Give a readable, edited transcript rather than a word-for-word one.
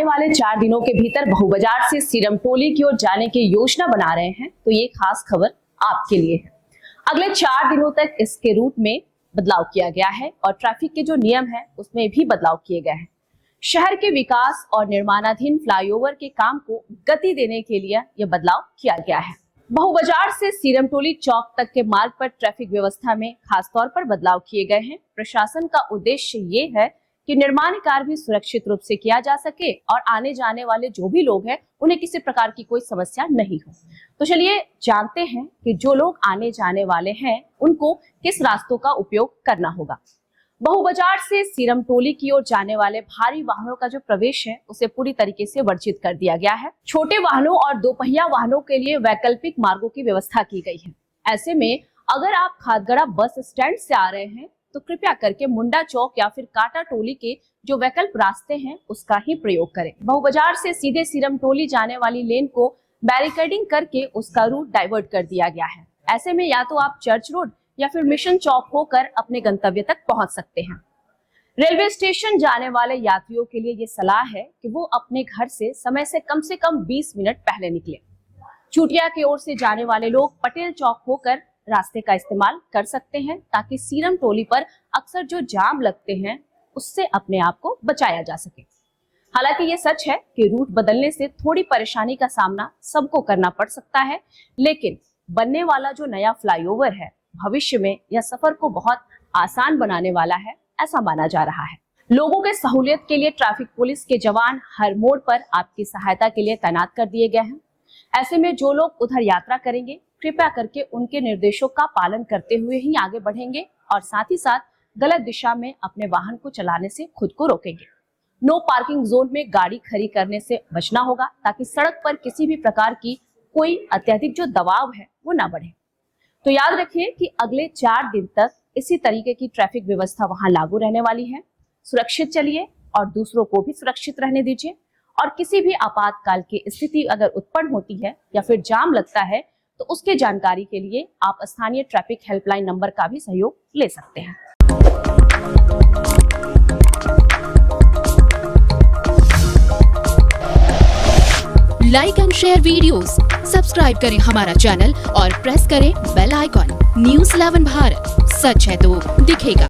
वाले 4 दिनों के भीतर बहू बाजार से सीरम टोली की ओर जाने की योजना बना रहे हैं तो ये खास खबर आपके लिए है। अगले 4 दिनों तक इसके रूट में बदलाव किया गया है और ट्रैफिक के जो नियम है उसमें भी बदलाव किए गए हैं। शहर के विकास और निर्माणाधीन फ्लाईओवर के काम को गति देने के लिए यह बदलाव किया गया है। बहू बाजार से सीरम टोली चौक तक के मार्ग पर ट्रैफिक व्यवस्था में खास तौर पर बदलाव किए गए हैं। प्रशासन का उद्देश्य ये है कि निर्माण कार्य भी सुरक्षित रूप से किया जा सके और आने जाने वाले जो भी लोग हैं उन्हें किसी प्रकार की कोई समस्या नहीं हो। तो चलिए जानते हैं कि जो लोग आने जाने वाले हैं उनको किस रास्तों का उपयोग करना होगा। बहू बाजार से सीरम टोली की ओर जाने वाले भारी वाहनों का जो प्रवेश है उसे पूरी तरीके से वर्जित कर दिया गया है। छोटे वाहनों और दोपहिया वाहनों के लिए वैकल्पिक मार्गों की व्यवस्था की गई है। ऐसे में अगर आप खादगड़ा बस स्टैंड से आ रहे हैं तो कृपया करके मुंडा चौक या फिर काटा टोली के जो वैकल्प रास्ते हैं उसका ही प्रयोग करें। बहू बाजार से सीधे सीरम टोली जाने वाली लेन को बैरिकेडिंग करके उसका रूट डाइवर्ट कर दिया गया है। ऐसे में या तो आप चर्च रोड या फिर मिशन चौक होकर अपने गंतव्य तक पहुंच सकते हैं। रेलवे स्टेशन जाने वाले यात्रियों के लिए ये सलाह है कि वो अपने घर से कम 20 मिनट पहले निकले। चुटिया की ओर से जाने वाले लोग पटेल चौक होकर रास्ते का इस्तेमाल कर सकते हैं ताकि सीरम टोली पर अक्सर जो जाम लगते हैं उससे अपने आप को बचाया जा सके। हालांकि ये सच है कि रूट बदलने से थोड़ी परेशानी का सामना सबको करना पड़ सकता है, लेकिन बनने वाला जो नया फ्लाईओवर है भविष्य में यह सफर को बहुत आसान बनाने वाला है, ऐसा माना जा रहा है। लोगों के सहूलियत के लिए ट्रैफिक पुलिस के जवान हर मोड़ पर आपकी सहायता के लिए तैनात कर दिए गए हैं। ऐसे में जो लोग उधर यात्रा करेंगे कृपया करके उनके निर्देशों का पालन करते हुए ही आगे बढ़ेंगे और साथ ही साथ गलत दिशा में अपने वाहन को चलाने से खुद को रोकेंगे। नो पार्किंग जोन में गाड़ी खड़ी करने से बचना होगा ताकि सड़क पर किसी भी प्रकार की कोई अत्यधिक जो दबाव है वो ना बढ़े। तो याद रखिए कि अगले 4 दिन तक इसी तरीके की ट्रैफिक व्यवस्था वहां लागू रहने वाली है। सुरक्षित चलिए और दूसरों को भी सुरक्षित रहने दीजिए और किसी भी आपातकाल की स्थिति अगर उत्पन्न होती है या फिर जाम लगता है तो उसके जानकारी के लिए आप स्थानीय ट्रैफिक हेल्पलाइन नंबर का भी सहयोग ले सकते हैं। Like and share videos, subscribe करें हमारा चैनल और प्रेस करें बेल आइकॉन। News 11 भारत, सच है तो दिखेगा।